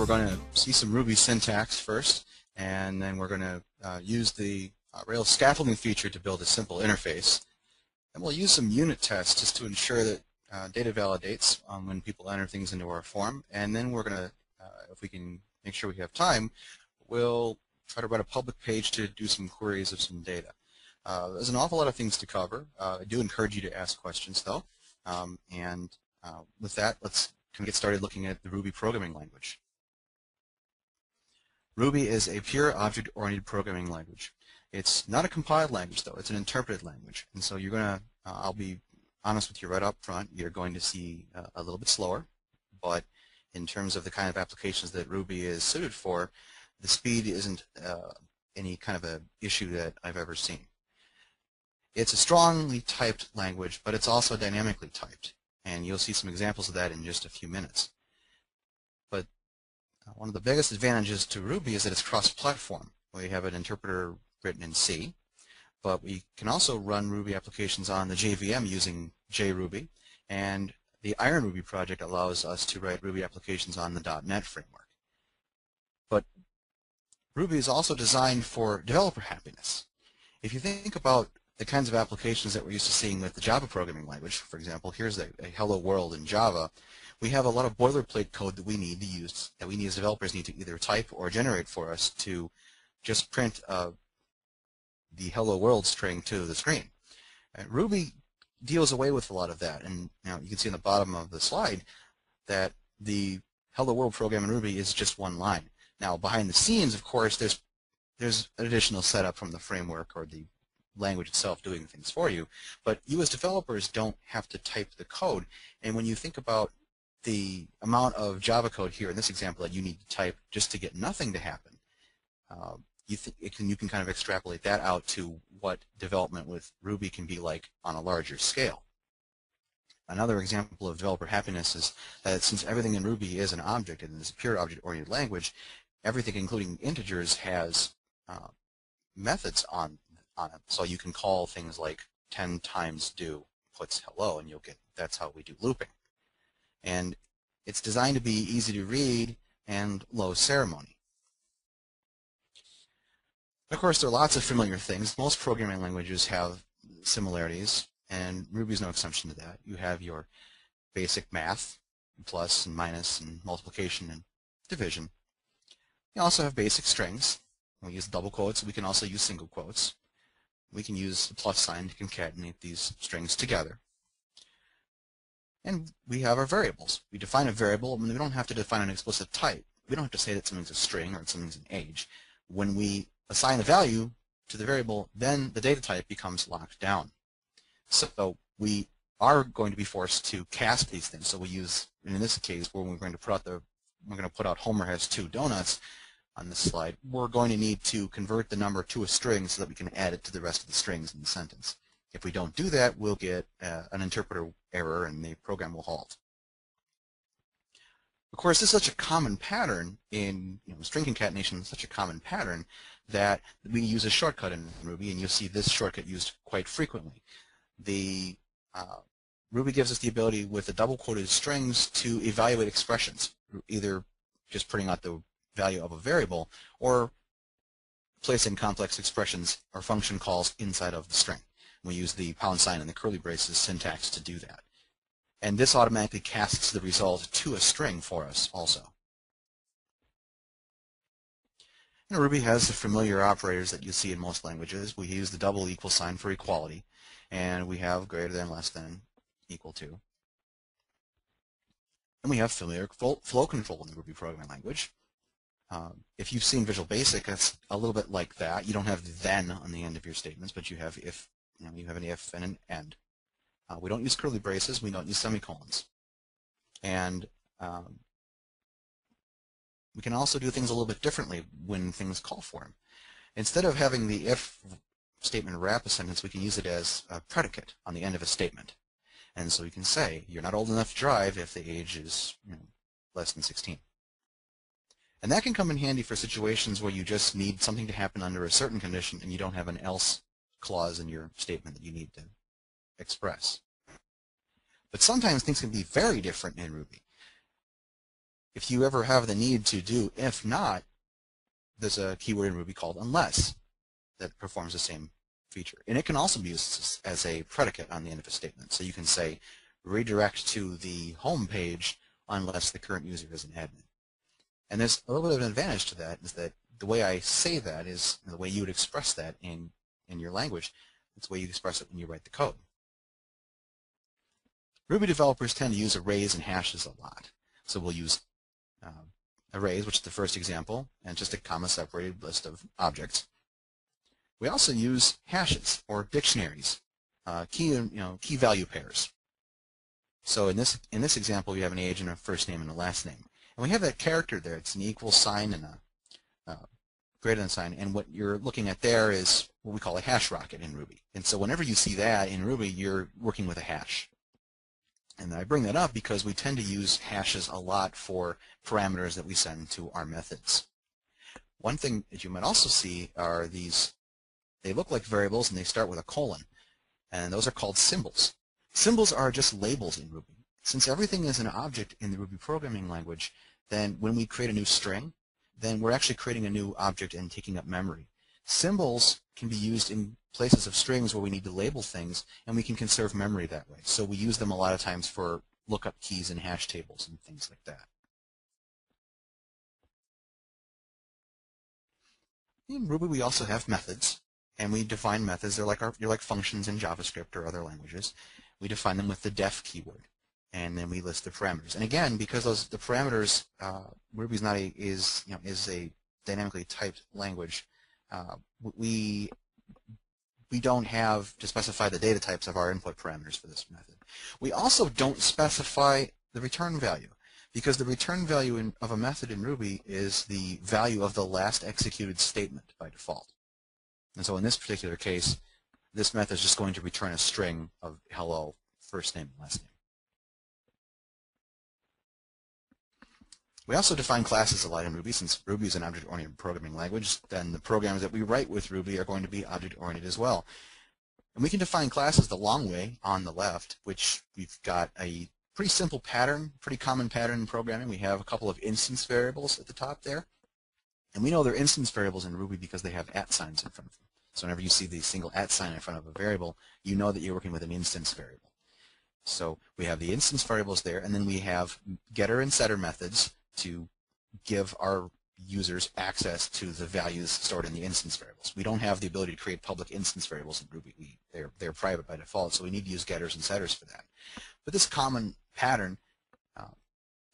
we're going to see some Ruby syntax first, and then we're going to use the Rails scaffolding feature to build a simple interface. And we'll use some unit tests just to ensure that data validates when people enter things into our form. And then we're going to, if we can make sure we have time, we'll try to run a public page to do some queries of some data. There's an awful lot of things to cover. I do encourage you to ask questions, though. With that, let's get started looking at the Ruby programming language. Ruby is a pure object-oriented programming language. It's not a compiled language, though. It's an interpreted language. And so you're going to, I'll be honest with you right up front, you're going to see a little bit slower. But in terms of the kind of applications that Ruby is suited for, the speed isn't any kind of an issue that I've ever seen. It's a strongly typed language, but it's also dynamically typed. And you'll see some examples of that in just a few minutes. But one of the biggest advantages to Ruby is that it's cross-platform. We have an interpreter written in C, but we can also run Ruby applications on the JVM using JRuby, and the Iron Ruby project allows us to write Ruby applications on the .NET framework. But Ruby is also designed for developer happiness. If you think about the kinds of applications that we're used to seeing with the Java programming language, for example, here's a hello world in Java. We have a lot of boilerplate code that we need to use, that we as developers need to either type or generate for us to just print the hello world string to the screen. Ruby deals away with a lot of that, and now you can see in the bottom of the slide that the hello world program in Ruby is just one line. Now behind the scenes, of course, there's an additional setup from the framework or the language itself doing things for you, but you as developers don't have to type the code. And when you think about the amount of Java code here in this example that you need to type just to get nothing to happen, you can kind of extrapolate that out to what development with Ruby can be like on a larger scale. Another example of developer happiness is that since everything in Ruby is an object and it's a pure object-oriented language, everything including integers has methods on it. So you can call things like 10 times do puts hello, and you'll get, that's how we do looping. And it's designed to be easy to read and low ceremony. Of course, there are lots of familiar things. Most programming languages have similarities, and Ruby is no exception to that. You have your basic math, plus and minus and multiplication and division. You also have basic strings. We use double quotes. We can also use single quotes. We can use the plus sign to concatenate these strings together. And we have our variables. We define a variable, and we don't have to define an explicit type. We don't have to say that something's a string or something's an age. When we assign a value to the variable, then the data type becomes locked down. So we are going to be forced to cast these things. So we use, in this case, where we're going to put out Homer has 2 donuts on this slide, we're going to need to convert the number to a string so that we can add it to the rest of the strings in the sentence. If we don't do that, we'll get an interpreter error and the program will halt. Of course, this is such a common pattern in string concatenation, is such a common pattern that we use a shortcut in Ruby, and you'll see this shortcut used quite frequently. Ruby gives us the ability with the double quoted strings to evaluate expressions, either just printing out the value of a variable or placing complex expressions or function calls inside of the string. We use the pound sign and the curly braces syntax to do that. And this automatically casts the result to a string for us also. Ruby has the familiar operators that you see in most languages. We use the double equal sign for equality, and we have greater than, less than, equal to. And we have familiar flow control in the Ruby programming language. If you've seen Visual Basic, it's a little bit like that. You don't have then on the end of your statements, but you have if. You have an if and an end. We don't use curly braces. We don't use semicolons. And we can also do things a little bit differently when things call for them. Instead of having the if statement wrap a sentence, we can use it as a predicate on the end of a statement. And so we can say, you're not old enough to drive if the age is less than 16. And that can come in handy for situations where you just need something to happen under a certain condition and you don't have an else clause in your statement that you need to express. But sometimes things can be very different in Ruby. if you ever have the need to do if not, there's a keyword in Ruby called unless that performs the same feature. And it can also be used as a predicate on the end of a statement. So you can say redirect to the home page unless the current user is an admin. And there's a little bit of an advantage to that, is that the way I say that is the way you would express that in your language. It's the way you express it when you write the code. Ruby developers tend to use arrays and hashes a lot. So we'll use arrays, which is the first example, and just a comma-separated list of objects. We also use hashes or dictionaries, key value pairs. So in this example, we have an age and a first name and a last name, and we have that character there. It's an equal sign and a greater than sign, and what you're looking at there is what we call a hash rocket in Ruby. And so whenever you see that in Ruby, you're working with a hash. And I bring that up because we tend to use hashes a lot for parameters that we send to our methods. One thing that you might also see are these. They look like variables and they start with a colon, and those are called symbols. Symbols are just labels in Ruby. Since everything is an object in the Ruby programming language, then when we create a new string, then we're actually creating a new object and taking up memory. Symbols can be used in places of strings where we need to label things, and we can conserve memory that way. So we use them a lot of times for lookup keys and hash tables and things like that. In Ruby, we also have methods, and we define methods. They're like functions in JavaScript or other languages. We define them with the def keyword, and then we list the parameters. And again, because the parameters, Ruby is a dynamically typed language. We don't have to specify the data types of our input parameters for this method. We also don't specify the return value, because the return value of a method in Ruby is the value of the last executed statement by default. And so in this particular case, this method is just going to return a string of hello, first name and last name. We also define classes a lot in Ruby. Since Ruby is an object-oriented programming language, then the programs that we write with Ruby are going to be object-oriented as well. And we can define classes the long way on the left, which we've got a pretty simple pattern, pretty common pattern in programming. We have a couple of instance variables at the top there. And we know they're instance variables in Ruby because they have @ signs in front of them. So whenever you see the single @ sign in front of a variable, you know that you're working with an instance variable. So we have the instance variables there, and then we have getter and setter methods to give our users access to the values stored in the instance variables. We don't have the ability to create public instance variables in Ruby. They're private by default, so we need to use getters and setters for that. But this common pattern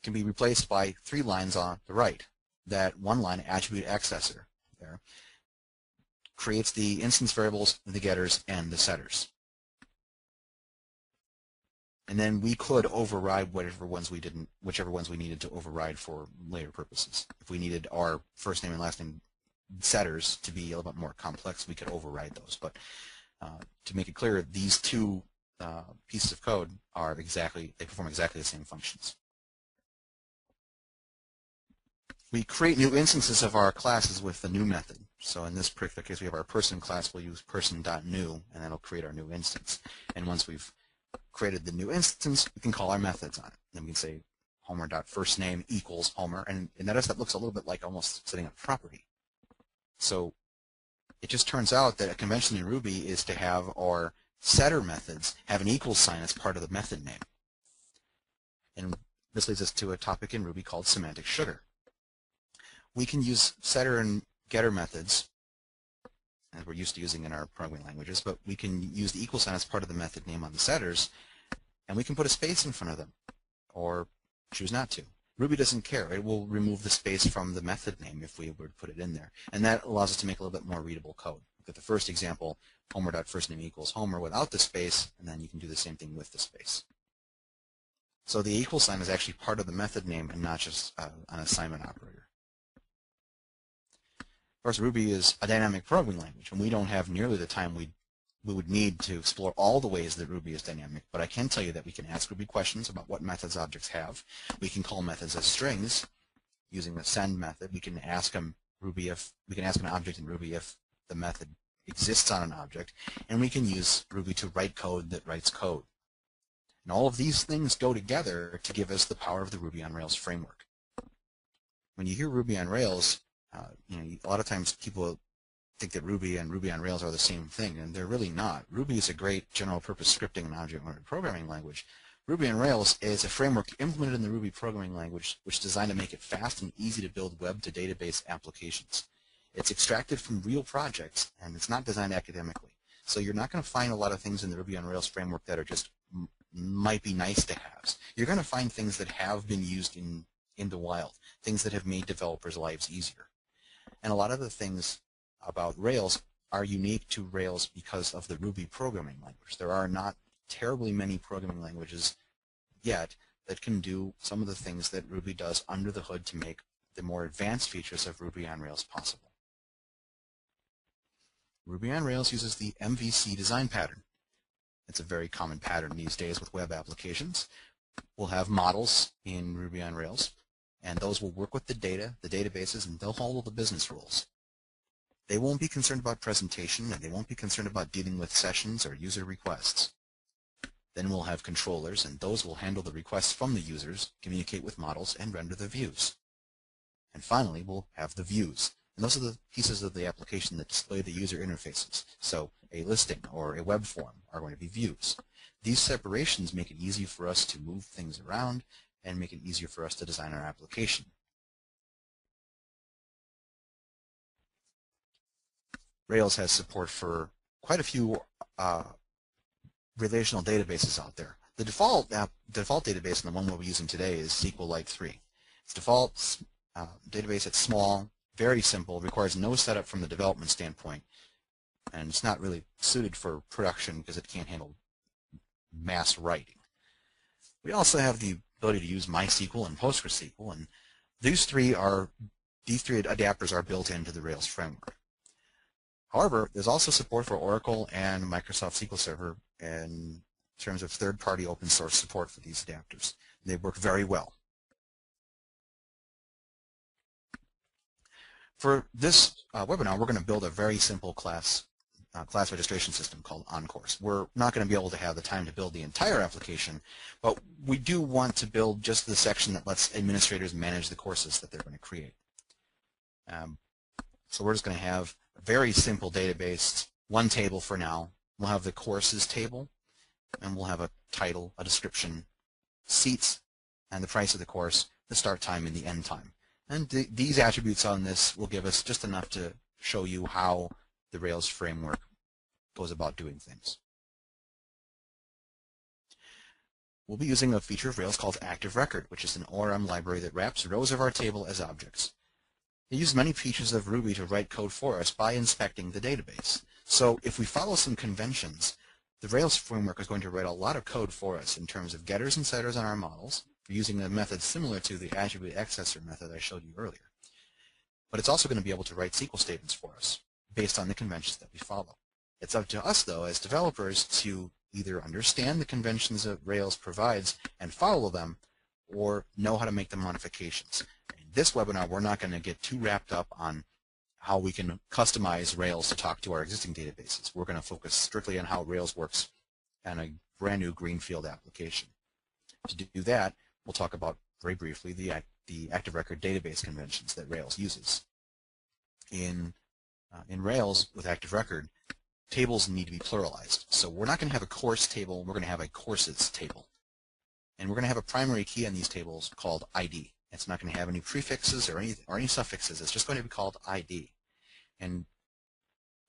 can be replaced by 3 lines on the right. That one line, attribute accessor, there, creates the instance variables, the getters, and the setters. And then we could override whichever ones we needed to override for later purposes. If we needed our first name and last name setters to be a little bit more complex, we could override those. But to make it clear, these two pieces of code they perform exactly the same functions. We create new instances of our classes with the new method. So in this particular case, we have our person class. We'll use person.new, and that'll create our new instance. And once we've created the new instance, we can call our methods on it. Then we can say Homer.firstName equals Homer, and notice that looks a little bit like almost setting up property. So it just turns out that a convention in Ruby is to have our setter methods have an equal sign as part of the method name. And this leads us to a topic in Ruby called semantic sugar. We can use setter and getter methods, as we're used to using in our programming languages, but we can use the equal sign as part of the method name on the setters, and we can put a space in front of them, or choose not to. Ruby doesn't care. It will remove the space from the method name if we were to put it in there, and that allows us to make a little bit more readable code. Look at the first example, Homer.firstName equals Homer without the space, and then you can do the same thing with the space. So the equal sign is actually part of the method name and not just an assignment operator. Of course, Ruby is a dynamic programming language, and we don't have nearly the time we would need to explore all the ways that Ruby is dynamic, but I can tell you that we can ask Ruby questions about what methods objects have. We can call methods as strings using the send method. We can ask an object in Ruby if the method exists on an object, and we can use Ruby to write code that writes code. And all of these things go together to give us the power of the Ruby on Rails framework. when you hear Ruby on Rails, a lot of times people think that Ruby and Ruby on Rails are the same thing, and they're really not. Ruby is a great general-purpose scripting and object-oriented programming language. Ruby on Rails is a framework implemented in the Ruby programming language which is designed to make it fast and easy to build web-to-database applications. It's extracted from real projects, and it's not designed academically. So you're not going to find a lot of things in the Ruby on Rails framework that are just might be nice to have. You're going to find things that have been used in the wild, things that have made developers' lives easier. And a lot of the things about Rails are unique to Rails because of the Ruby programming language. There are not terribly many programming languages yet that can do some of the things that Ruby does under the hood to make the more advanced features of Ruby on Rails possible. Ruby on Rails uses the MVC design pattern. It's a very common pattern these days with web applications. We'll have models in Ruby on Rails, and those will work with the data, the databases, and they'll follow the business rules. They won't be concerned about presentation, and they won't be concerned about dealing with sessions or user requests. Then we'll have controllers, and those will handle the requests from the users, communicate with models, and render the views. And finally, we'll have the views. And those are the pieces of the application that display the user interfaces. So a listing or a web form are going to be views. These separations make it easy for us to move things around and make it easier for us to design our application. Rails has support for quite a few relational databases out there. The default database, and the one we'll be using today, is SQLite 3. It's default database. It's small, very simple, requires no setup from the development standpoint, and it's not really suited for production because it can't handle mass writing. We also have the ability to use MySQL and PostgreSQL, and these three adapters are built into the Rails framework. However, there's also support for Oracle and Microsoft SQL Server in terms of third-party open source support for these adapters. They work very well. For this webinar, we're going to build a very simple class registration system called OnCourse. We're not going to be able to have the time to build the entire application, but we do want to build just the section that lets administrators manage the courses that they're going to create. So we're just going to have a very simple database, one table for now. We'll have the courses table, and we'll have a title, a description, seats, and the price of the course, the start time and the end time. And these attributes on this will give us just enough to show you how the Rails framework goes about doing things. We'll be using a feature of Rails called ActiveRecord, which is an ORM library that wraps rows of our table as objects. It uses many features of Ruby to write code for us by inspecting the database. So if we follow some conventions, the Rails framework is going to write a lot of code for us in terms of getters and setters on our models, using a method similar to the attribute accessor method I showed you earlier. But it's also going to be able to write SQL statements for us based on the conventions that we follow. It's up to us, though, as developers to either understand the conventions that Rails provides and follow them, or know how to make the modifications. In this webinar, we're not going to get too wrapped up on how we can customize Rails to talk to our existing databases. We're going to focus strictly on how Rails works in a brand new greenfield application. To do that, we'll talk about very briefly the ActiveRecord Database conventions that Rails uses. In Rails with ActiveRecord, tables need to be pluralized. So we're not going to have a course table, we're going to have a courses table. And we're going to have a primary key on these tables called ID. It's not going to have any prefixes or any suffixes. It's just going to be called ID. And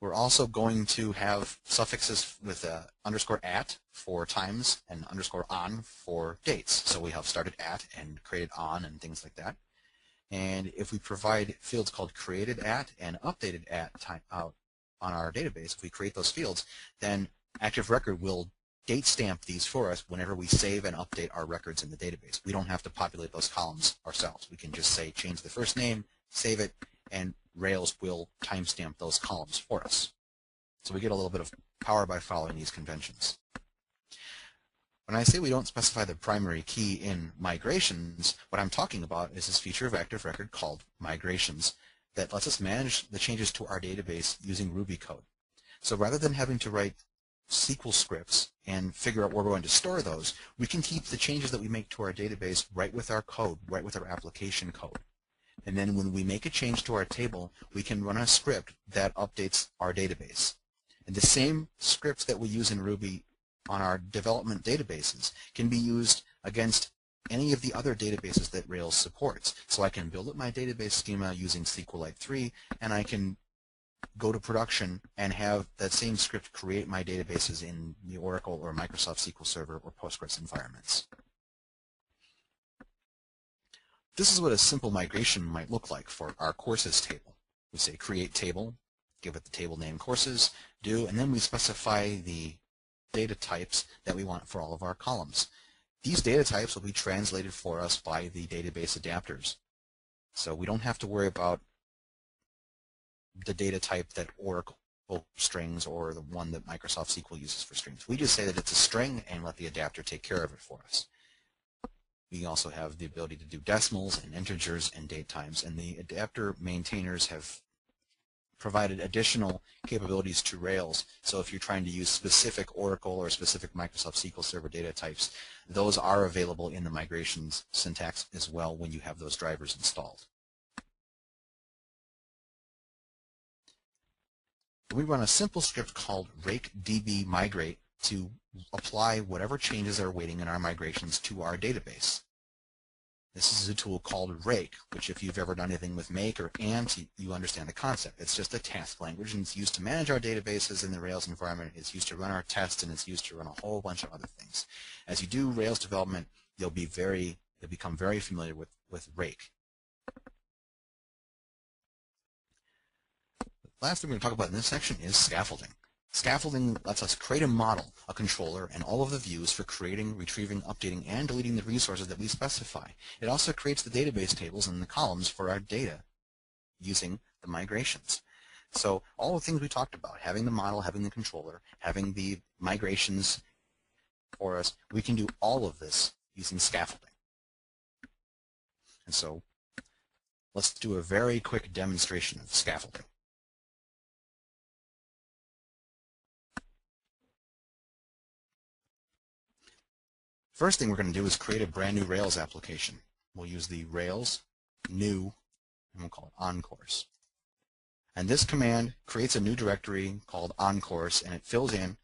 we're also going to have suffixes with _at for times and _on for dates. So we have started at and created on and things like that. And if we provide fields called created at and updated at on our database, if we create those fields, then ActiveRecord will date stamp these for us whenever we save and update our records in the database. We don't have to populate those columns ourselves. We can just say change the first name, save it, and Rails will timestamp those columns for us. So we get a little bit of power by following these conventions. When I say we don't specify the primary key in migrations, what I'm talking about is this feature of ActiveRecord called migrations that lets us manage the changes to our database using Ruby code. So rather than having to write SQL scripts and figure out where we're going to store those, we can keep the changes that we make to our database right with our code, right with our application code. And then when we make a change to our table, we can run a script that updates our database. And the same scripts that we use in Ruby on our development databases can be used against any of the other databases that Rails supports. So I can build up my database schema using SQLite 3, and I can go to production and have that same script create my databases in the Oracle or Microsoft SQL Server or Postgres environments. This is what a simple migration might look like for our courses table. We say create table, give it the table name courses, do, and then we specify the data types that we want for all of our columns. These data types will be translated for us by the database adapters. So we don't have to worry about the data type that Oracle strings or the one that Microsoft SQL uses for strings. We just say that it's a string and let the adapter take care of it for us. We also have the ability to do decimals and integers and date times, and the adapter maintainers have provided additional capabilities to Rails. So if you're trying to use specific Oracle or specific Microsoft SQL Server data types, those are available in the migrations syntax as well when you have those drivers installed. We run a simple script called Rake DB migrate to apply whatever changes are waiting in our migrations to our database. This is a tool called Rake, which if you've ever done anything with Make or Ant, you understand the concept. It's just a task language, and it's used to manage our databases in the Rails environment. It's used to run our tests, and it's used to run a whole bunch of other things. As you do Rails development, you'll become very familiar with Rake. The last thing we're going to talk about in this section is scaffolding. Scaffolding lets us create a model, a controller, and all of the views for creating, retrieving, updating, and deleting the resources that we specify. It also creates the database tables and the columns for our data using the migrations. So all the things we talked about, having the model, having the controller, having the migrations for us, we can do all of this using scaffolding. And so let's do a very quick demonstration of scaffolding. First thing we're going to do is create a brand new Rails application. We'll use the Rails new, and we'll call it OnCourse. And this command creates a new directory called OnCourse, and it fills in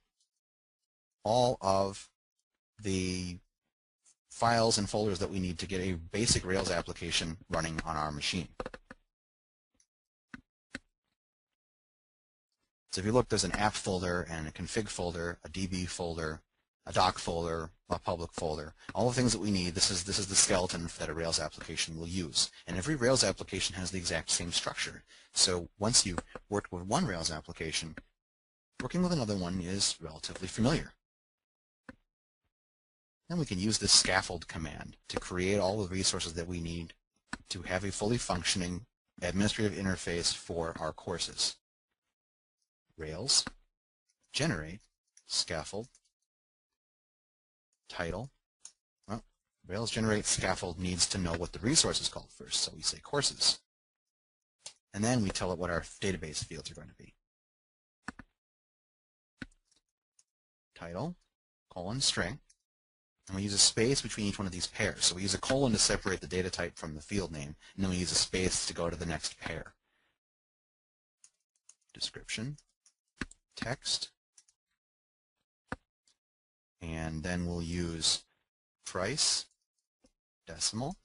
all of the files and folders that we need to get a basic Rails application running on our machine. So if you look, there's an app folder and a config folder, a DB folder, a doc folder, a public folder, all the things that we need. This is the skeleton that a Rails application will use. And every Rails application has the exact same structure. So once you've worked with one Rails application, working with another one is relatively familiar. Then we can use this scaffold command to create all the resources that we need to have a fully functioning administrative interface for our courses. Rails generate scaffold title. Well, Rails generate scaffold needs to know what the resource is called first, so we say courses. And then we tell it what our database fields are going to be. Title, colon, string. And we use a space between each one of these pairs. So we use a colon to separate the data type from the field name, and then we use a space to go to the next pair. Description, text, and then we'll use price, decimal,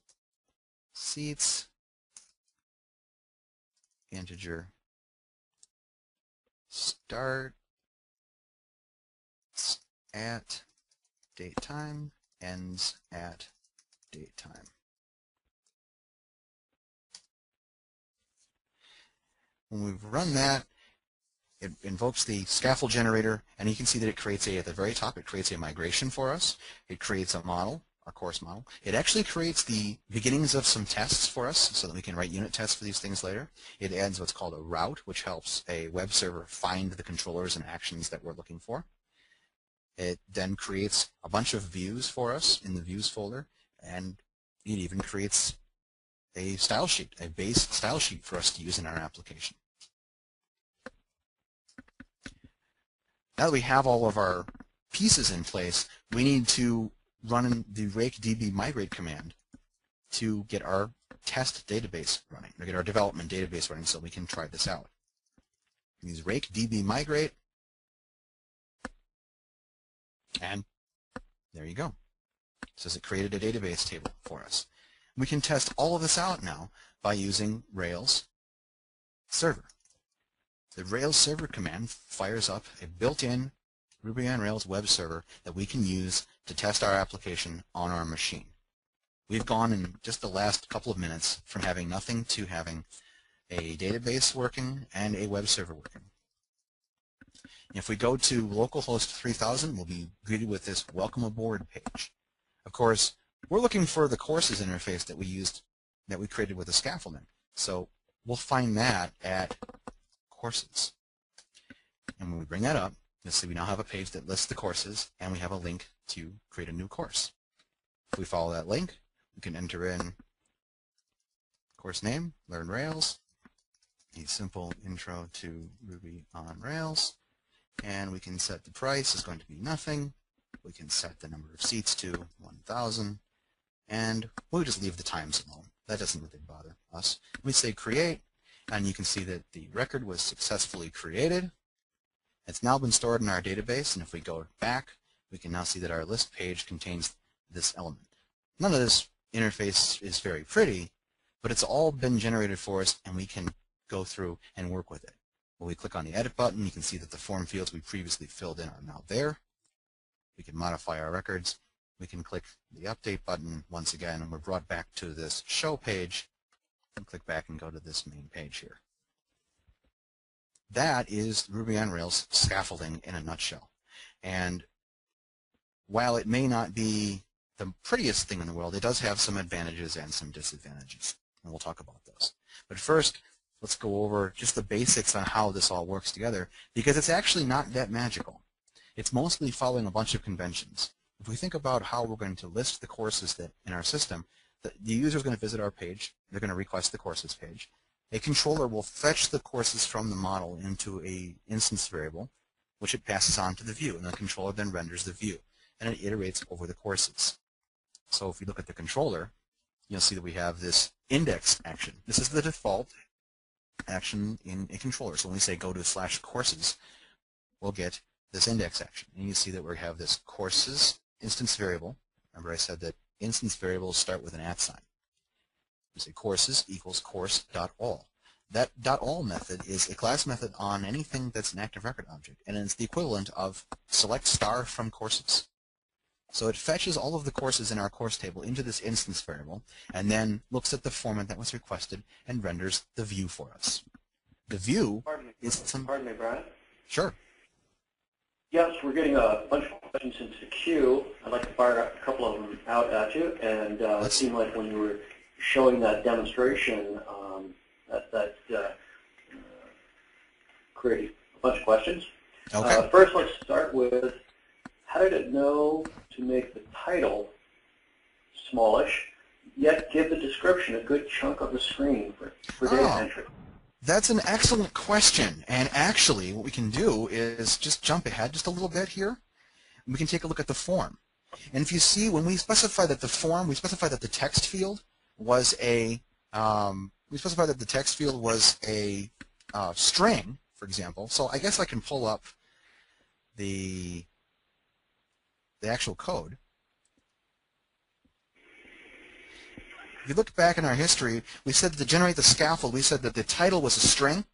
seats, integer, start, at date time, ends at date time. When we've run that, it invokes the scaffold generator, and you can see that it creates at the very top, it creates a migration for us. It creates a model, our course model. It actually creates the beginnings of some tests for us so that we can write unit tests for these things later. It adds what's called a route, which helps a web server find the controllers and actions that we're looking for. It then creates a bunch of views for us in the views folder, and it even creates a style sheet, a base style sheet for us to use in our application. Now that we have all of our pieces in place, we need to run the Rake DB migrate command to get our test database running, or get our development database running so we can try this out. Use Rake DB migrate, and there you go. It says it created a database table for us. We can test all of this out now by using Rails server. The Rails server command fires up a built-in Ruby on Rails web server that we can use to test our application on our machine. We've gone in just the last couple of minutes from having nothing to having a database working and a web server working. If we go to localhost 3000, we'll be greeted with this welcome aboard page. Of course, we're looking for the courses interface that we created with the scaffolding. So we'll find that at courses. And when we bring that up, you'll see we now have a page that lists the courses, and we have a link to create a new course. If we follow that link, we can enter in course name, Learn Rails, a simple intro to Ruby on Rails, and we can set the price is going to be nothing. We can set the number of seats to 1,000, and we'll just leave the times alone. That doesn't really bother us. We say create, and you can see that the record was successfully created. It's now been stored in our database, and if we go back, we can now see that our list page contains this element. None of this interface is very pretty, but it's all been generated for us, and we can go through and work with it. When we click on the Edit button, you can see that the form fields we previously filled in are now there. We can modify our records. We can click the Update button once again, and we're brought back to this Show page, and click back and go to this main page here. That is Ruby on Rails scaffolding in a nutshell. And while it may not be the prettiest thing in the world, it does have some advantages and some disadvantages, and we'll talk about those. But first, let's go over just the basics on how this all works together, because it's actually not that magical. It's mostly following a bunch of conventions. If we think about how we're going to list the courses that in our system, the user is going to visit our page. They're going to request the courses page. A controller will fetch the courses from the model into an instance variable, which it passes on to the view, and the controller then renders the view, and it iterates over the courses. So if you look at the controller, you'll see that we have this index action. This is the default action in a controller. So when we say go to /courses, we'll get this index action. And you see that we have this courses instance variable. Remember I said that instance variables start with an @ sign. We say courses equals course.all. That .all method is a class method on anything that's an ActiveRecord object, and it's the equivalent of select star from courses. So it fetches all of the courses in our course table into this instance variable, and then looks at the format that was requested and renders the view for us. The view is some... Pardon me, Brian? Sure. Yes, we're getting a bunch of questions into the queue. I'd like to fire a couple of them out at you, and it seemed like when you were showing that demonstration, that created a bunch of questions. Okay. First, let's start with, how did it know to make the title smallish, yet give the description a good chunk of the screen for data entry? That's an excellent question, and actually what we can do is just jump ahead just a little bit here. We can take a look at the form. And if you see, when we specify that the form, we specify that the text field was a string, for example. So I guess I can pull up the actual code. If you look back in our history, we said that to generate the scaffold, we said that the title was a string,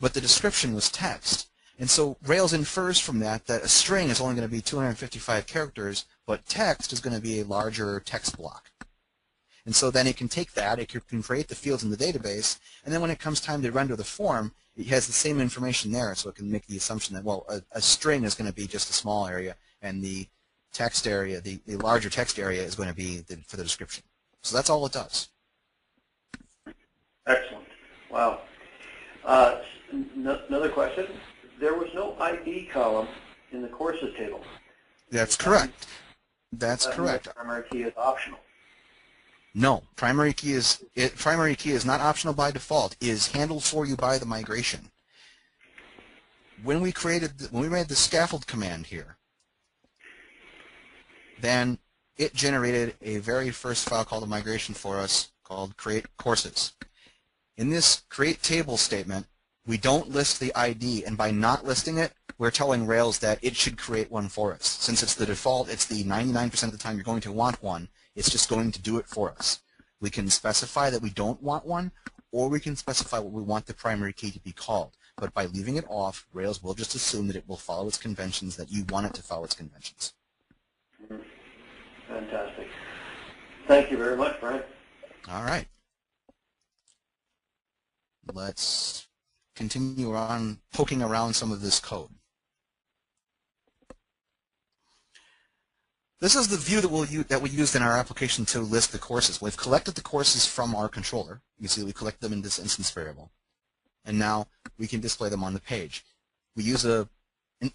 but the description was text. And so Rails infers from that that a string is only going to be 255 characters, but text is going to be a larger text block. And so then it can take that, it can create the fields in the database, and then when it comes time to render the form, it has the same information there, so it can make the assumption that, well, a string is going to be just a small area, and the text area, the larger text area is going to be for the description. So that's all it does. Excellent. Wow. Another question. There was no ID column in the courses table. That's correct. That's correct. Primary key is optional. No, primary key is not optional by default. It is handled for you by the migration. When we made the scaffold command here, then it generated a very first file called a migration for us called create courses. In this create table statement, we don't list the ID, and by not listing it, we're telling Rails that it should create one for us. Since it's the default, it's the 99% of the time you're going to want one, it's just going to do it for us. We can specify that we don't want one, or we can specify what we want the primary key to be called. But by leaving it off, Rails will just assume that it will follow its conventions, that you want it to follow its conventions. Fantastic. Thank you very much, Brian. All right. Let's continue on poking around some of this code. This is the view that we used in our application to list the courses. We've collected the courses from our controller. You can see we collect them in this instance variable. And now we can display them on the page. We use an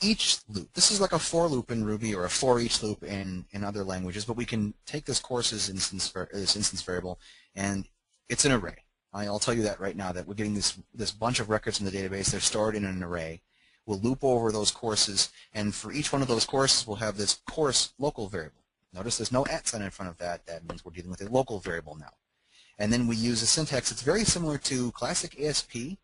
each loop. This is like a for loop in Ruby or a for each loop in other languages, but we can take this courses instance variable, and it's an array. I'll tell you that right now, that we're getting this bunch of records in the database. They're stored in an array. We'll loop over those courses, and for each one of those courses, we'll have this course local variable. Notice there's no @ sign in front of that. That means we're dealing with a local variable now. And then we use a syntax that's very similar to classic ASP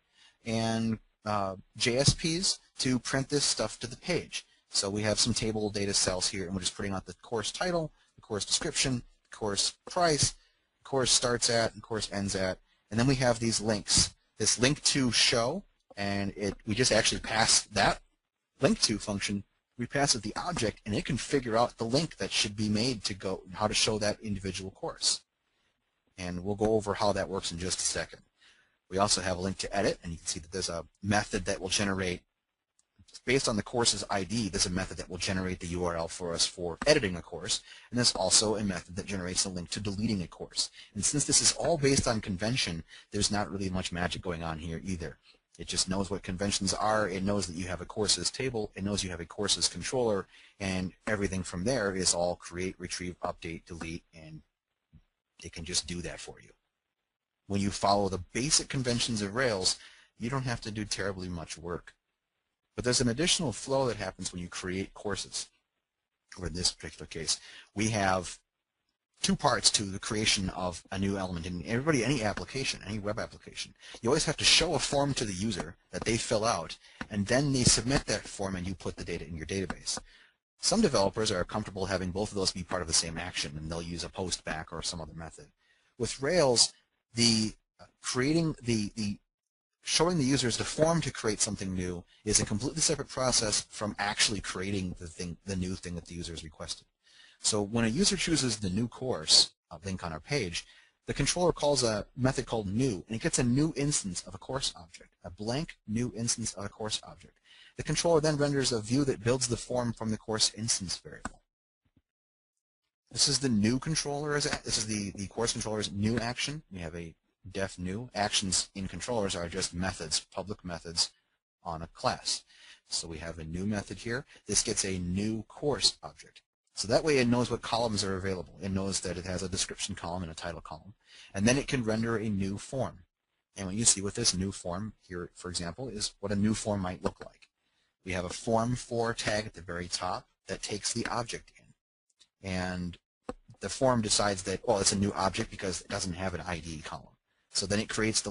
and JSPs to print this stuff to the page. So we have some table data cells here, and we're just putting out the course title, the course description, the course price, the course starts at, and course ends at. And then we have these links. This link to show, and we just actually pass that link to function. We pass it the object, and it can figure out the link that should be made to go, how to show that individual course. And we'll go over how that works in just a second. We also have a link to edit, and you can see that there's a method that will generate, based on the course's ID, there's a method that will generate the URL for us for editing a course, and there's also a method that generates a link to deleting a course. And since this is all based on convention, there's not really much magic going on here either. It just knows what conventions are, it knows that you have a courses table, it knows you have a courses controller, and everything from there is all create, retrieve, update, delete, and it can just do that for you. When you follow the basic conventions of Rails, you don't have to do terribly much work. But there's an additional flow that happens when you create courses. Or in this particular case, we have two parts to the creation of a new element. In any application, any web application, you always have to show a form to the user that they fill out, and then they submit that form and you put the data in your database. Some developers are comfortable having both of those be part of the same action, and they'll use a post back or some other method. With Rails, showing the users the form to create something new is a completely separate process from actually creating the new thing that the user has requested. So when a user chooses the new course, a link on our page, the controller calls a method called new, and it gets a new instance of a course object, a blank new instance of a course object. The controller then renders a view that builds the form from the course instance variable. This is the new controller. This is the course controller's new action. We have a def new. Actions in controllers are just methods, public methods on a class. So we have a new method here. This gets a new course object. So that way it knows what columns are available. It knows that it has a description column and a title column. And then it can render a new form. And what you see with this new form here, for example, is what a new form might look like. We have a form for tag at the very top that takes the object in. And the form decides that, well, it's a new object because it doesn't have an ID column. So then it creates the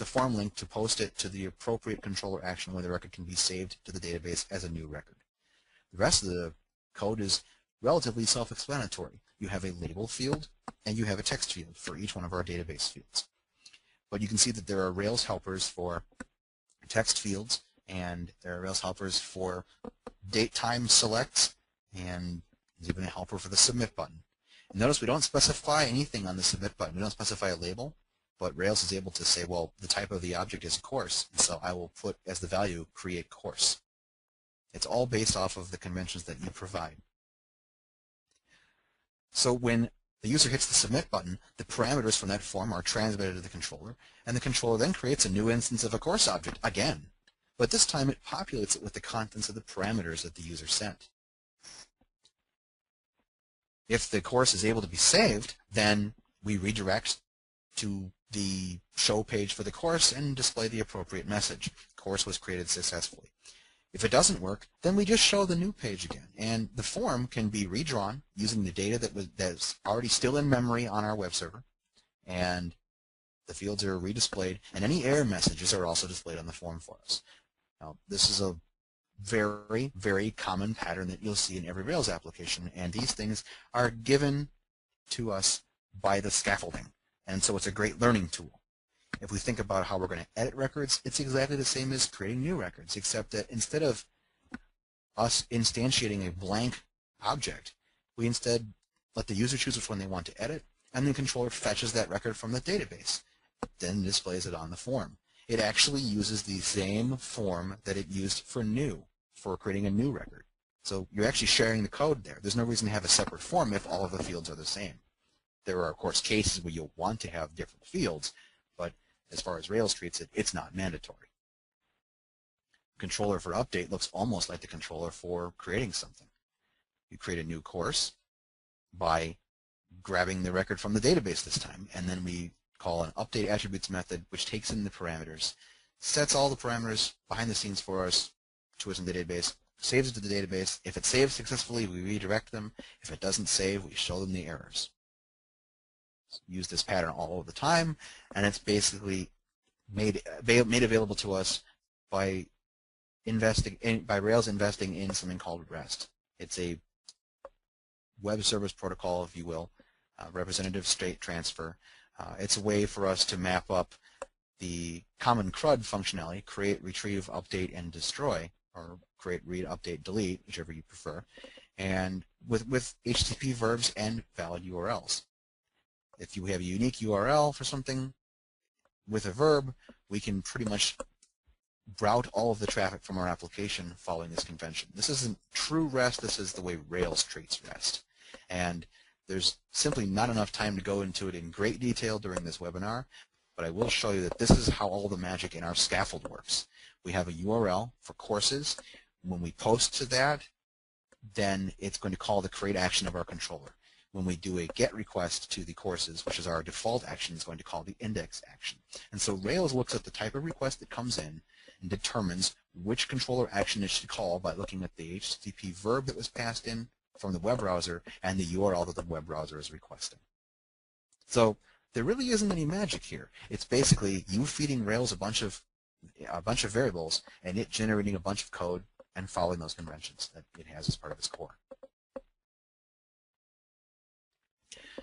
form link to post it to the appropriate controller action where the record can be saved to the database as a new record. The rest of the code is relatively self-explanatory. You have a label field and you have a text field for each one of our database fields. But you can see that there are Rails helpers for text fields, and there are Rails helpers for date time selects, and there's even a helper for the submit button. And notice we don't specify anything on the submit button. We don't specify a label, but Rails is able to say, well, the type of the object is a course, and so I will put as the value create course. It's all based off of the conventions that you provide. So when the user hits the submit button, the parameters from that form are transmitted to the controller, and the controller then creates a new instance of a course object again. But this time it populates it with the contents of the parameters that the user sent. If the course is able to be saved, then we redirect to the show page for the course and display the appropriate message. Course was created successfully. If it doesn't work, then we just show the new page again, and the form can be redrawn using the data that's already still in memory on our web server, and the fields are redisplayed, and any error messages are also displayed on the form for us. Now, this is a very, very common pattern that you'll see in every Rails application, and these things are given to us by the scaffolding, and so it's a great learning tool. If we think about how we're going to edit records, it's exactly the same as creating new records, except that instead of us instantiating a blank object, we instead let the user choose which one they want to edit, and the controller fetches that record from the database, then displays it on the form. It actually uses the same form that it used for creating a new record. So you're actually sharing the code there. There's no reason to have a separate form if all of the fields are the same. There are, of course, cases where you'll want to have different fields, but as far as Rails treats it, it's not mandatory. Controller for update looks almost like the controller for creating something. You create a new course by grabbing the record from the database this time, and then we call an update attributes method, which takes in the parameters, sets all the parameters behind the scenes for us to us in the database, saves it to the database. If it saves successfully, we redirect them. If it doesn't save, we show them the errors. Use this pattern all of the time, and it's basically made available to us by Rails investing in something called REST. It's a web service protocol, if you will, representative state transfer. It's a way for us to map up the common CRUD functionality, create, retrieve, update, and destroy, or create, read, update, delete, whichever you prefer, and with HTTP verbs and valid URLs. If you have a unique URL for something with a verb, we can pretty much route all of the traffic from our application following this convention. This isn't true REST, this is the way Rails treats REST. And there's simply not enough time to go into it in great detail during this webinar, but I will show you that this is how all the magic in our scaffold works. We have a URL for courses. When we post to that, then it's going to call the create action of our controller. When we do a get request to the courses, which is our default action, it's going to call the index action. And so Rails looks at the type of request that comes in and determines which controller action it should call by looking at the HTTP verb that was passed in from the web browser and the URL that the web browser is requesting. So there really isn't any magic here. It's basically you feeding Rails a bunch of variables and it generating a bunch of code and following those conventions that it has as part of its core.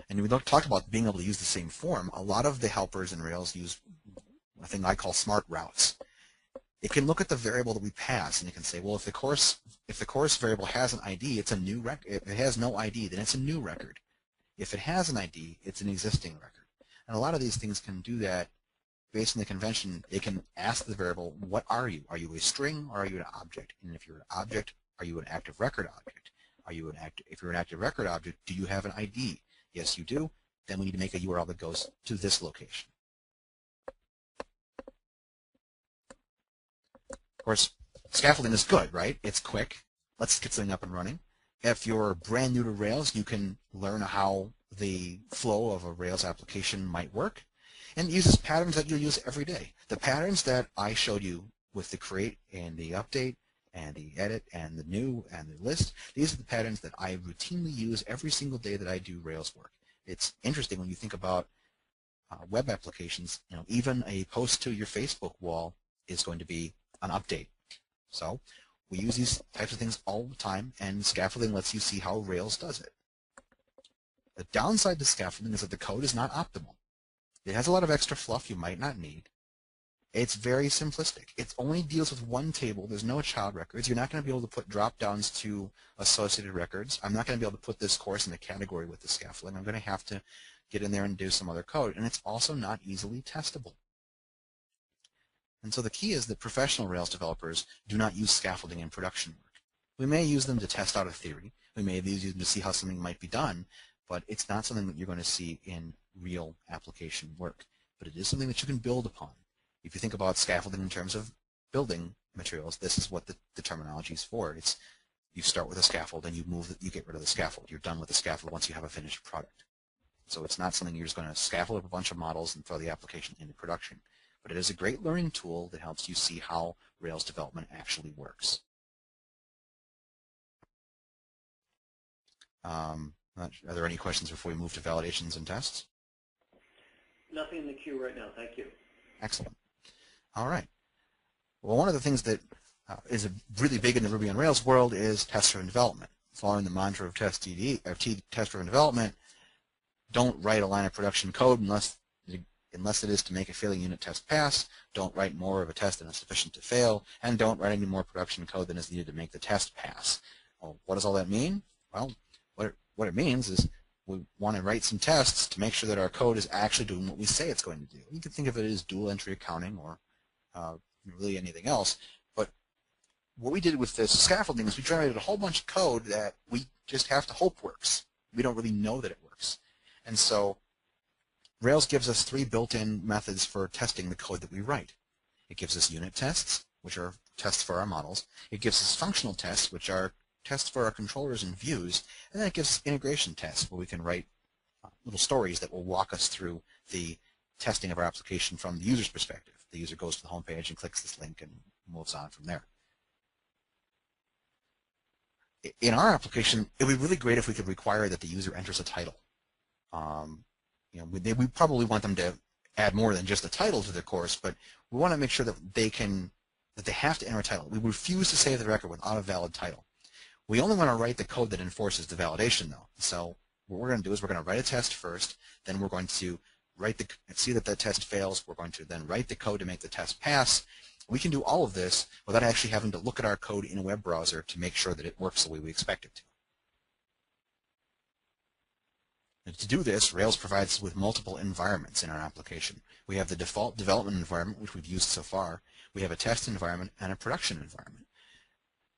And we talked about being able to use the same form. A lot of the helpers in Rails use a thing I call smart routes. It can look at the variable that we pass and it can say, well, if the course variable has an ID, it's a new record. If it has no ID, then it's a new record. If it has an ID, it's an existing record. And a lot of these things can do that based on the convention. They can ask the variable, what are you? Are you a string or are you an object? And if you're an object, are you an active record object? If you're an active record object, do you have an ID? Yes, you do. Then we need to make a URL that goes to this location. Of course, scaffolding is good, right? It's quick. Let's get something up and running. If you're brand new to Rails, you can learn how the flow of a Rails application might work. And it uses patterns that you'll use every day. The patterns that I showed you with the create and the update and the edit and the new and the list, these are the patterns that I routinely use every single day that I do Rails work. It's interesting when you think about web applications. Even a post to your Facebook wall is going to be an update. So we use these types of things all the time, and scaffolding lets you see how Rails does it. The downside to scaffolding is that the code is not optimal. It has a lot of extra fluff you might not need. It's very simplistic. It only deals with one table. There's no child records. You're not going to be able to put drop-downs to associated records. I'm not going to be able to put this course in a category with the scaffolding. I'm going to have to get in there and do some other code, and it's also not easily testable. And so the key is that professional Rails developers do not use scaffolding in production work. We may use them to test out a theory. We may use them to see how something might be done, but it's not something that you're going to see in real application work. But it is something that you can build upon. If you think about scaffolding in terms of building materials, this is what the terminology is for. It's you start with a scaffold and you get rid of the scaffold. You're done with the scaffold once you have a finished product. So it's not something you're just going to scaffold up a bunch of models and throw the application into production. But it is a great learning tool that helps you see how Rails development actually works. Are there any questions before we move to validations and tests? Nothing in the queue right now. Thank you. Excellent. All right. Well, one of the things that is really big in the Ruby on Rails world is test-driven development. Following the mantra of test-driven development, don't write a line of production code unless it is to make a failing unit test pass. Don't write more of a test than is sufficient to fail, and don't write any more production code than is needed to make the test pass. Well, what does all that mean? Well, what it means is we want to write some tests to make sure that our code is actually doing what we say it's going to do. You can think of it as dual entry accounting or really anything else. But what we did with this scaffolding is we generated a whole bunch of code that we just have to hope works. We don't really know that it works. And so Rails gives us 3 built-in methods for testing the code that we write. It gives us unit tests, which are tests for our models. It gives us functional tests, which are tests for our controllers and views. And then it gives us integration tests, where we can write little stories that will walk us through the testing of our application from the user's perspective. The user goes to the home page and clicks this link and moves on from there. In our application, it would be really great if we could require that the user enters a title. We probably want them to add more than just a title to their course, but we want to make sure that they have to enter a title. We refuse to save the record without a valid title. We only want to write the code that enforces the validation, though. So what we're going to do is we're going to write a test first, then we're going to see that test fails. We're going to then write the code to make the test pass. We can do all of this without actually having to look at our code in a web browser to make sure that it works the way we expect it to. And to do this, Rails provides us with multiple environments in our application. We have the default development environment, which we've used so far. We have a test environment and a production environment.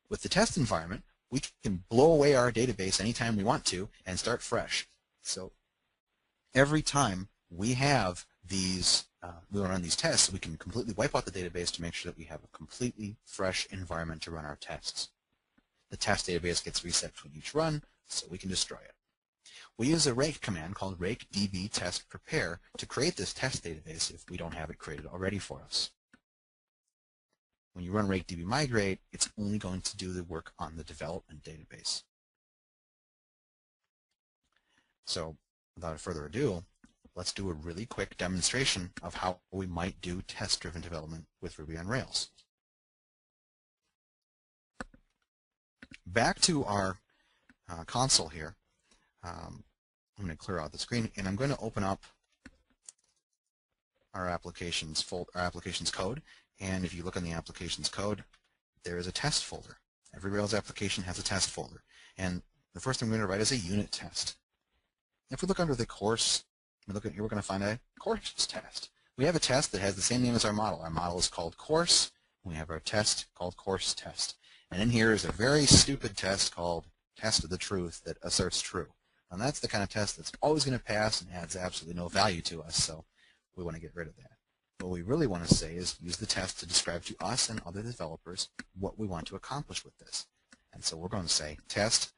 With the test environment, we can blow away our database anytime we want to and start fresh. So every time we have these, we run these tests, we can completely wipe out the database to make sure that we have a completely fresh environment to run our tests. The test database gets reset with each run, so we can destroy it. We use a Rake command called Rake db test prepare to create this test database if we don't have it created already for us. When you run Rake db migrate, it's only going to do the work on the development database. So without further ado, let's do a really quick demonstration of how we might do test-driven development with Ruby on Rails. Back to our console here. I'm going to clear out the screen, and I'm going to open up our applications code. And if you look on the applications code, there is a test folder. Every Rails application has a test folder. And the first thing we're going to write is a unit test. If we look under the course, we're going to find a course test. We have a test that has the same name as our model. Our model is called course. We have our test called course test. And in here is a very stupid test called test of the truth that asserts true. And that's the kind of test that's always going to pass and adds absolutely no value to us, so we want to get rid of that. What we really want to say is use the test to describe to us and other developers what we want to accomplish with this. And so we're going to say test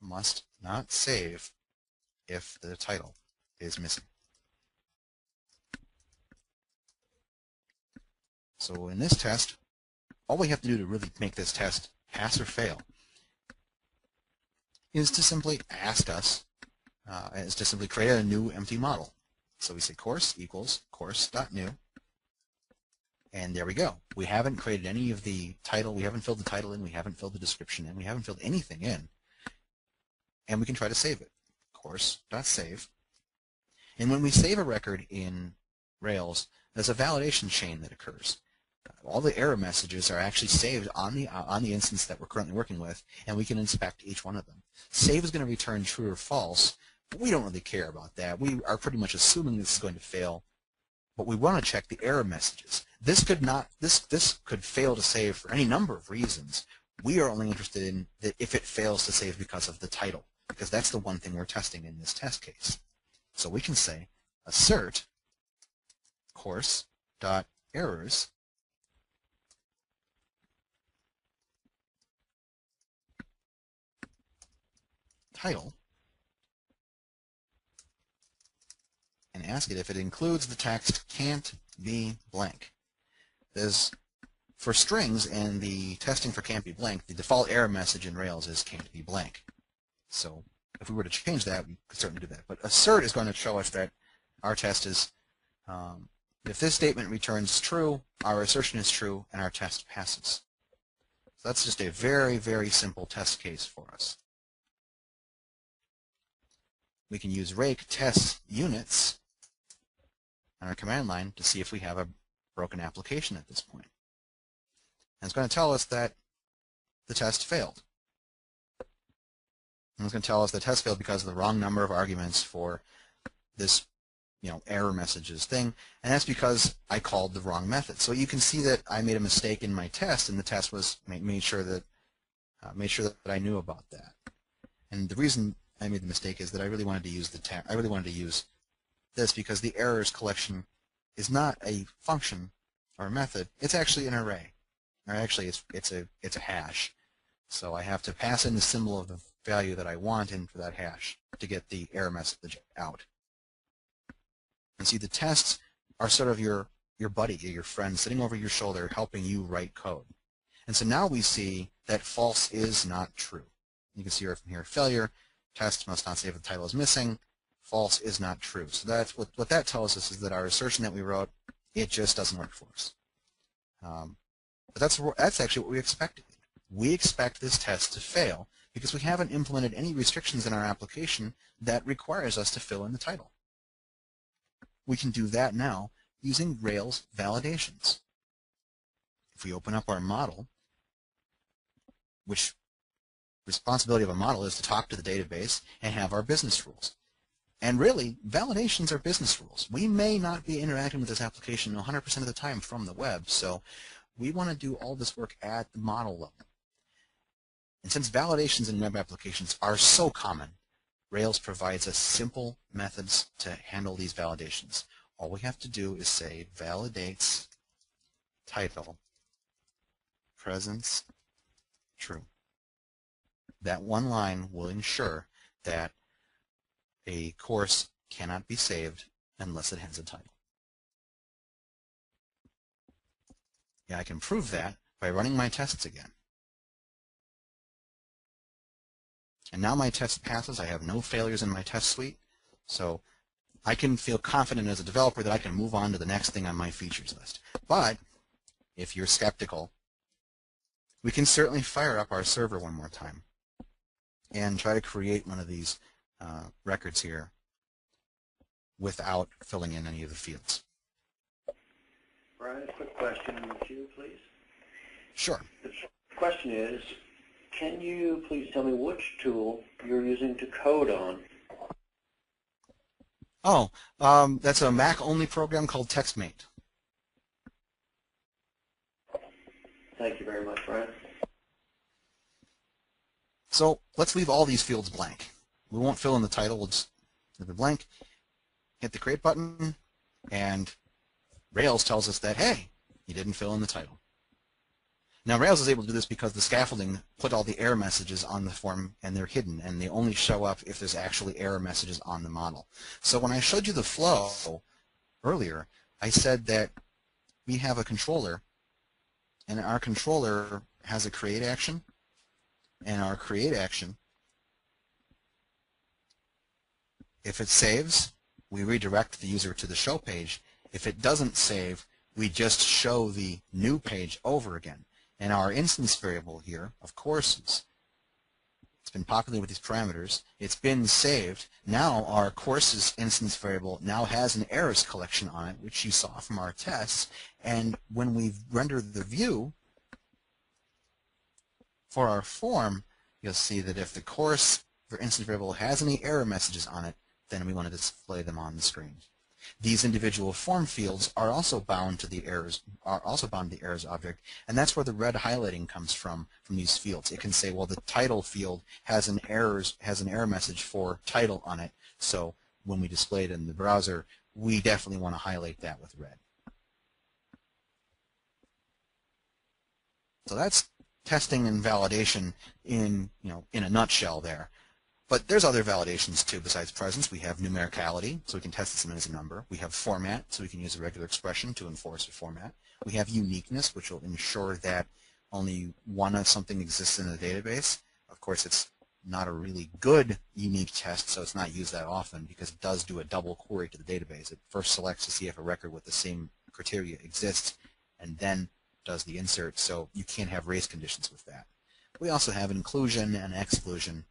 must not save if the title is missing. So in this test, all we have to do to really make this test pass or fail is to simply ask us, create a new empty model. So we say course equals course.new, and there we go. We haven't created any of the title, we haven't filled the title in, we haven't filled the description in, we haven't filled anything in, and we can try to save it. Course.save. And when we save a record in Rails, there's a validation chain that occurs. All the error messages are actually saved on the instance that we're currently working with, and we can inspect each one of them. Save is going to return true or false, but we don't really care about that. We are pretty much assuming this is going to fail, but we want to check the error messages. This could fail to save for any number of reasons. We are only interested in that if it fails to save because of the title, because that's the one thing we're testing in this test case. So we can say assert course.errors title and ask it if it includes the text can't be blank. For strings and the testing for can't be blank, the default error message in Rails is can't be blank. So if we were to change that, we could certainly do that. But assert is going to show us that our test is, if this statement returns true, our assertion is true, and our test passes. So that's just a very, very simple test case for us. We can use Rake test units on our command line to see if we have a broken application at this point. And it's going to tell us that the test failed. And it's going to tell us the test failed because of the wrong number of arguments for this error messages thing, and that's because I called the wrong method. So you can see that I made a mistake in my test, and the test was made sure that I knew about that. And the reason I made the mistake is that I really wanted to use this because the errors collection is not a function or a method. It's actually an array, or actually it's a hash. So I have to pass in the symbol of the value that I want in for that hash to get the error message out. And see, the tests are sort of your buddy, your friend, sitting over your shoulder, helping you write code. And so now we see that false is not true. You can see right from here, failure, test must not save the title is missing, false is not true. So that's what that tells us is that our assertion that we wrote, it just doesn't work for us. But that's actually what we expected. We expect this test to fail because we haven't implemented any restrictions in our application that requires us to fill in the title. We can do that now using Rails validations. If we open up our model, which responsibility of a model is to talk to the database and have our business rules. And really, validations are business rules. We may not be interacting with this application 100% of the time from the web, so we want to do all this work at the model level. And since validations in web applications are so common, Rails provides us simple methods to handle these validations. All we have to do is say validates title presence true. That one line will ensure that a course cannot be saved unless it has a title. Yeah, I can prove that by running my tests again. And now my test passes. I have no failures in my test suite. So I can feel confident as a developer that I can move on to the next thing on my features list. But if you're skeptical, we can certainly fire up our server one more time and try to create one of these records here without filling in any of the fields. Brian, a quick question in the queue, please. Sure. The question is, can you please tell me which tool you're using to code on? Oh, that's a Mac-only program called TextMate. Thank you very much, Brian. So let's leave all these fields blank. We won't fill in the title. We'll just leave it blank. Hit the Create button, and Rails tells us that, hey, you didn't fill in the title. Now, Rails is able to do this because the scaffolding put all the error messages on the form, and they're hidden, and they only show up if there's actually error messages on the model. So when I showed you the flow earlier, I said that we have a controller, and our controller has a create action, and our create action, if it saves, we redirect the user to the show page. If it doesn't save, we just show the new page over again. And our instance variable here, of courses, it's been populated with these parameters. It's been saved. Now our courses instance variable now has an errors collection on it, which you saw from our tests. And when we render the view for our form, you'll see that if the course for instance variable has any error messages on it, then we want to display them on the screen. These individual form fields are also bound to the errors object, and that's where the red highlighting comes from these fields. It can say, well, the title field has an error message for title on it, so when we display it in the browser, we definitely want to highlight that with red. So that's testing and validation in a nutshell there. But there's other validations too besides presence. We have numericality, so we can test this as a number. We have format, so we can use a regular expression to enforce a format. We have uniqueness, which will ensure that only one of something exists in the database. Of course, it's not a really good unique test, so it's not used that often because it does do a double query to the database. It first selects to see if a record with the same criteria exists, and then does the insert, so you can't have race conditions with that. We also have inclusion and exclusion,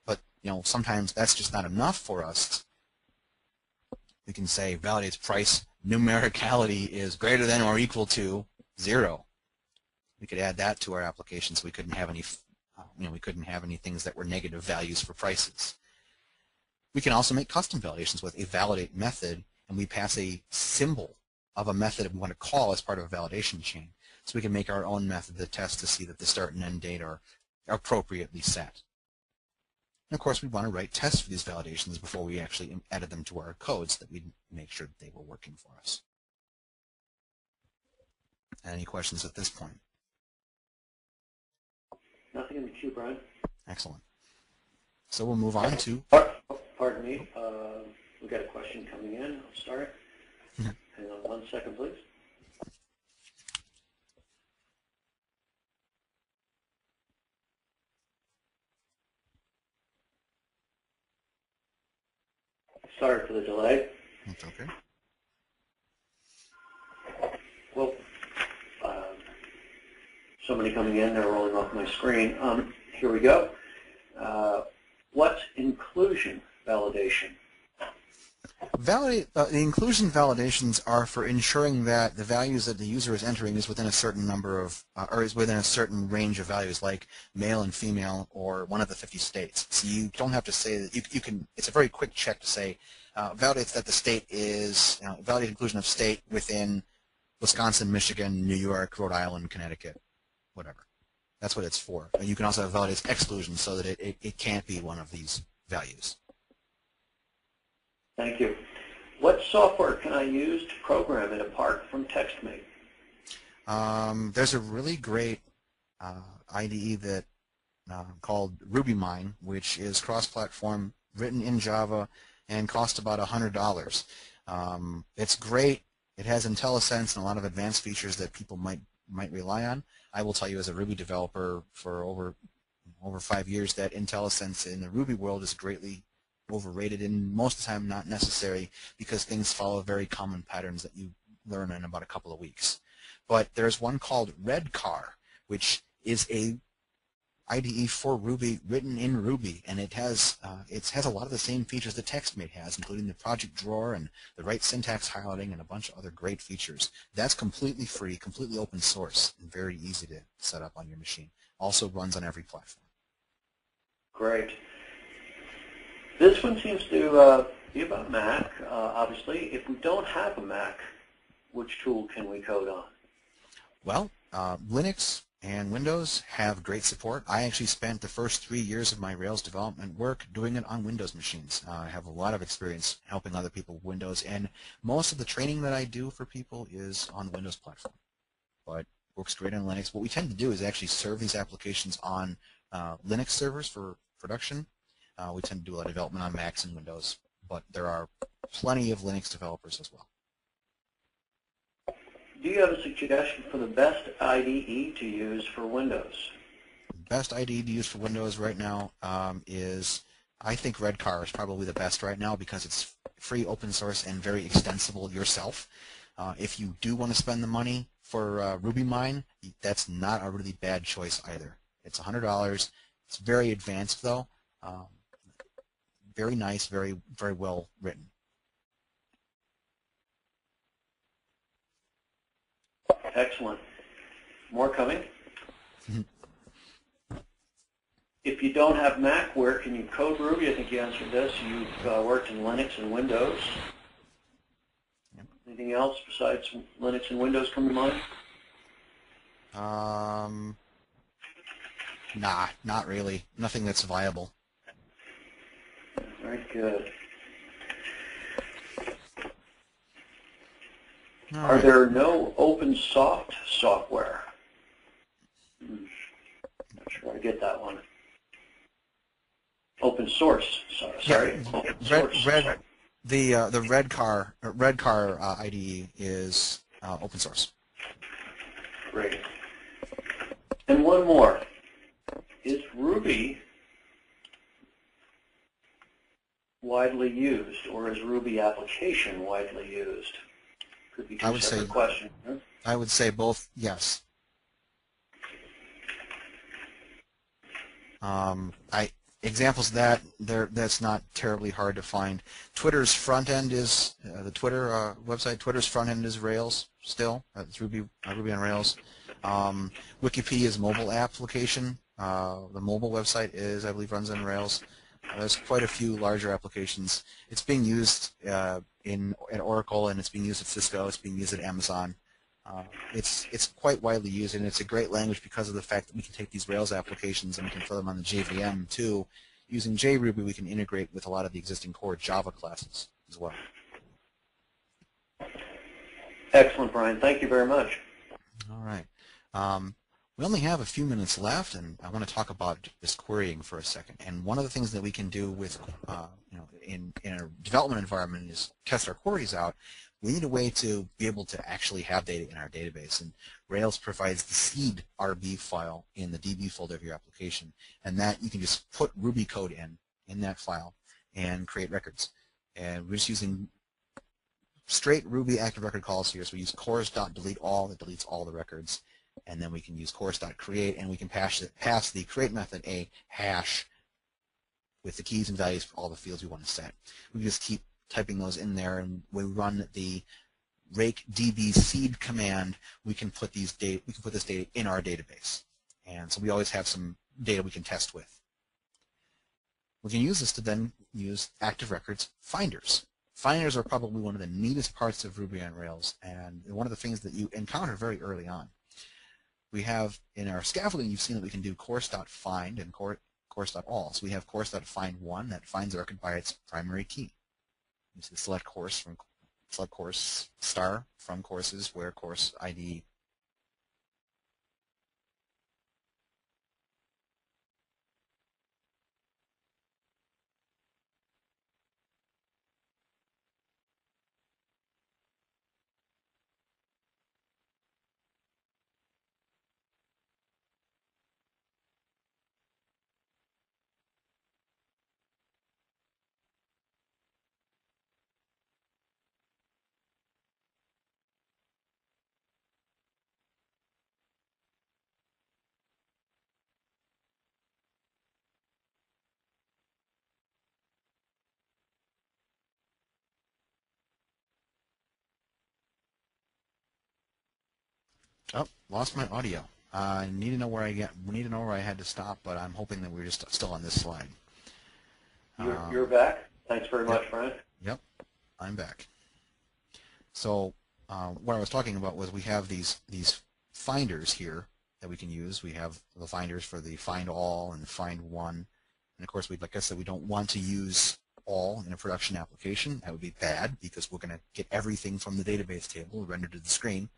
but sometimes that's just not enough for us. We can say validates price numericality is greater than or equal to 0. We could add that to our application, so we couldn't have any, we couldn't have any things that were negative values for prices. We can also make custom validations with a validate method, and we pass a symbol of a method we want to call as part of a validation chain. So we can make our own method of the test to see that the start and end date are appropriately set. And of course, we want to write tests for these validations before we actually added them to our code so that we make sure that they were working for us. Any questions at this point? Nothing in the queue, Brian. Excellent. So we'll move on to... Pardon me. We've got a question coming in. I'm sorry. Hang on 1 second, please. Sorry for the delay. That's okay. Well, somebody coming in, they're rolling off my screen. Here we go. What's inclusion validation? The inclusion validations are for ensuring that the values that the user is entering is within a certain number of, or is within a certain range of values, like male and female, or one of the 50 states. So you don't have to say that you can. It's a very quick check to say validates that the state is validate inclusion of state within Wisconsin, Michigan, New York, Rhode Island, Connecticut, whatever. That's what it's for. And you can also have validates exclusion so that it can't be one of these values. Thank you. What software can I use to program it apart from TextMate? There's a really great IDE that called RubyMine, which is cross-platform, written in Java, and costs about $100. It's great. It has IntelliSense and a lot of advanced features that people might rely on. I will tell you, as a Ruby developer for over 5 years, that IntelliSense in the Ruby world is greatly overrated and most of the time not necessary because things follow very common patterns that you learn in about a couple of weeks. But there's one called Redcar, which is a IDE for Ruby written in Ruby, and it has a lot of the same features that TextMate has, including the project drawer and the right syntax highlighting and a bunch of other great features. That's completely free, completely open source, and very easy to set up on your machine. Also runs on every platform. Great. This one seems to be about Mac, obviously. If we don't have a Mac, which tool can we code on? Well, Linux and Windows have great support. I actually spent the first 3 years of my Rails development work doing it on Windows machines. I have a lot of experience helping other people with Windows, and most of the training that I do for people is on the Windows platform. But works great on Linux. What we tend to do is actually serve these applications on Linux servers for production. We tend to do a lot of development on Macs and Windows, but there are plenty of Linux developers as well. Do you have a suggestion for the best IDE to use for Windows? Best IDE to use for Windows right now is, I think Redcar is probably the best right now because it's free, open source, and very extensible yourself. If you do want to spend the money for RubyMine, that's not a really bad choice either. It's $100. It's very advanced though. Very nice, very well written. Excellent. More coming. If you don't have Mac, where can you code Ruby? I think you answered this. You've worked in Linux and Windows. Yep. Anything else besides Linux and Windows come to mind? Nah, not really. Nothing that's viable. Very good. All Are right. there no open soft software? Not sure I get that one. Open source. Sorry. Yeah, Open source. the Redcar IDE is open source. Great. And one more. Is Ruby widely used, or is Ruby application widely used? Could be two separate questions. I would say both, yes. Examples of that, that's not terribly hard to find. Twitter's front end is, the Twitter website, Twitter's front end is Rails still. It's Ruby on Rails. Wikipedia's mobile application, the mobile website is, I believe, runs on Rails. There's quite a few larger applications. It's being used at Oracle, and it's being used at Cisco. It's being used at Amazon. It's quite widely used, and it's a great language because of the fact that we can take these Rails applications and we can throw them on the JVM too. Using JRuby, we can integrate with a lot of the existing core Java classes as well. Excellent, Brian. Thank you very much. All right. We only have a few minutes left, and I want to talk about just querying for a second. And one of the things that we can do with, in a development environment is test our queries out. We need a way to be able to actually have data in our database, and Rails provides the seed RB file in the DB folder of your application, and that you can just put Ruby code in that file and create records. And we're just using straight Ruby active record calls here, so we use chorus.deleteAll that deletes all the records, and then we can use chorus.create, and we can pass the create method a hash with the keys and values for all the fields we want to set. We just keep typing those in there, and we run the Rake DB seed command. We can put this data in our database, and so we always have some data we can test with. We can use this to then use active records finders. Finders are probably one of the neatest parts of Ruby on Rails, and one of the things that you encounter very early on. We have in our scaffolding, you've seen that we can do course.find and course.all. So we have course.find1 that finds the record by its primary key. You see select course star from courses where course ID. Oh, lost my audio. I need to know where I had to stop, but I'm hoping that we're just still on this slide. You're back. Thanks very much, Brian. Yep, I'm back. So what I was talking about was we have these finders here that we can use. We have the finders for the find all and find one, and of course, like I said, we don't want to use all in a production application. That would be bad because we're going to get everything from the database table rendered to the screen.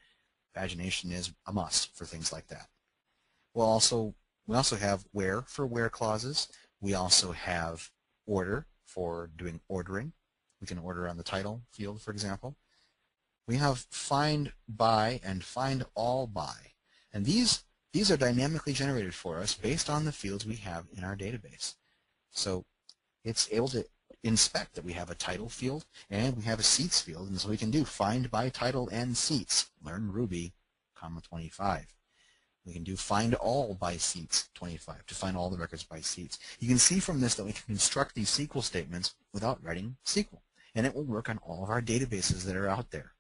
Pagination is a must for things like that. We also have where for where clauses. We also have order for doing ordering. We can order on the title field, for example. We have find by and find all by, and these are dynamically generated for us based on the fields we have in our database. So it's able to inspect that we have a title field and we have a seats field, and so we can do find by title and seats. Learn Ruby, 25. We can do find all by seats, 25, to find all the records by seats. You can see from this that we can construct these SQL statements without writing SQL, and it will work on all of our databases that are out there.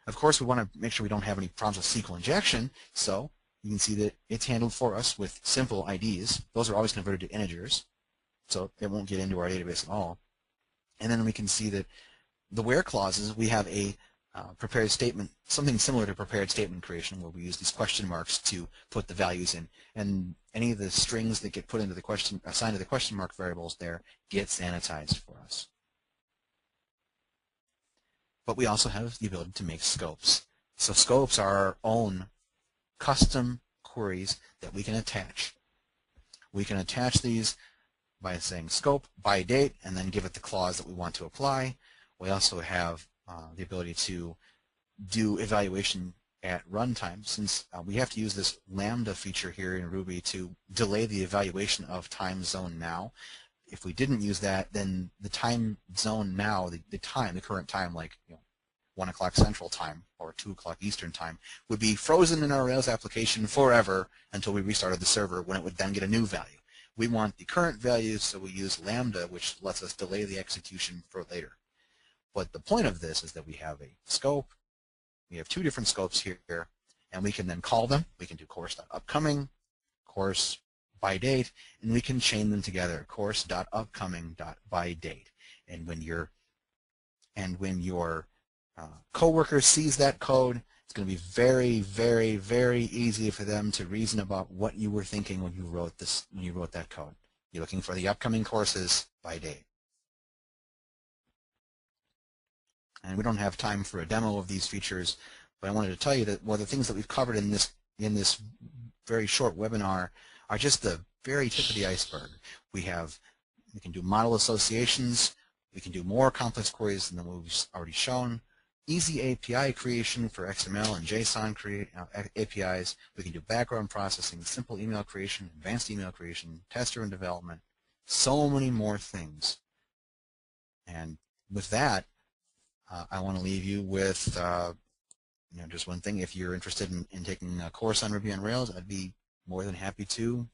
Of course, we want to make sure we don't have any problems with SQL injection, so you can see that it's handled for us with simple IDs. Those are always converted to integers, so it won't get into our database at all. And then we can see that the where clauses, we have a prepared statement, something similar to prepared statement creation, where we use these question marks to put the values in, and any of the strings that get put into the question, assigned to the question mark variables there, get sanitized for us. But we also have the ability to make scopes. So scopes are our own custom queries that we can attach. We can attach these by saying scope by date and then give it the clause that we want to apply. We also have the ability to do evaluation at runtime, since we have to use this lambda feature here in Ruby to delay the evaluation of time zone now. if we didn't use that, then the time zone now, the current time, like 1 o'clock Central Time or 2 o'clock Eastern Time, would be frozen in our Rails application forever until we restarted the server, when it would then get a new value. We want the current values, so we use Lambda, which lets us delay the execution for later. But the point of this is that we have a scope. We have 2 different scopes here, and we can then call them. We can do course.upcoming, course by date, and we can chain them together, course.upcoming.by-date. And when your coworker sees that code, it's going to be very, very, very easy for them to reason about what you were thinking when you wrote that code. You're looking for the upcoming courses by date. And we don't have time for a demo of these features, but I wanted to tell you that one of the things that we've covered in this very short webinar are just the very tip of the iceberg. We can do model associations. We can do more complex queries than what we've already shown. Easy API creation for XML and JSON APIs. We can do background processing, simple email creation, advanced email creation, tester and development, so many more things. And with that, I want to leave you with just one thing. If you're interested in taking a course on Ruby on Rails, I'd be more than happy to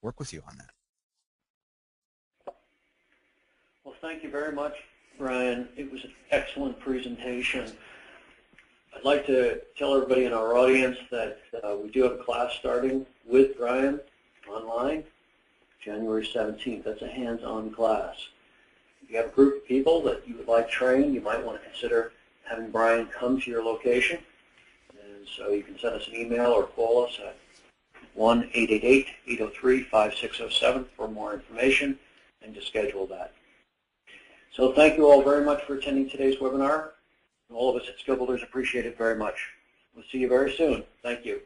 work with you on that. Well, thank you very much, Brian. It was an excellent presentation. I'd like to tell everybody in our audience that we do have a class starting with Brian online January 17th. That's a hands-on class. If you have a group of people that you would like trained, you might want to consider having Brian come to your location. And so you can send us an email or call us at 1-888-803-5607 for more information and to schedule that. So thank you all very much for attending today's webinar. All of us at SkillBuilders appreciate it very much. We'll see you very soon. Thank you.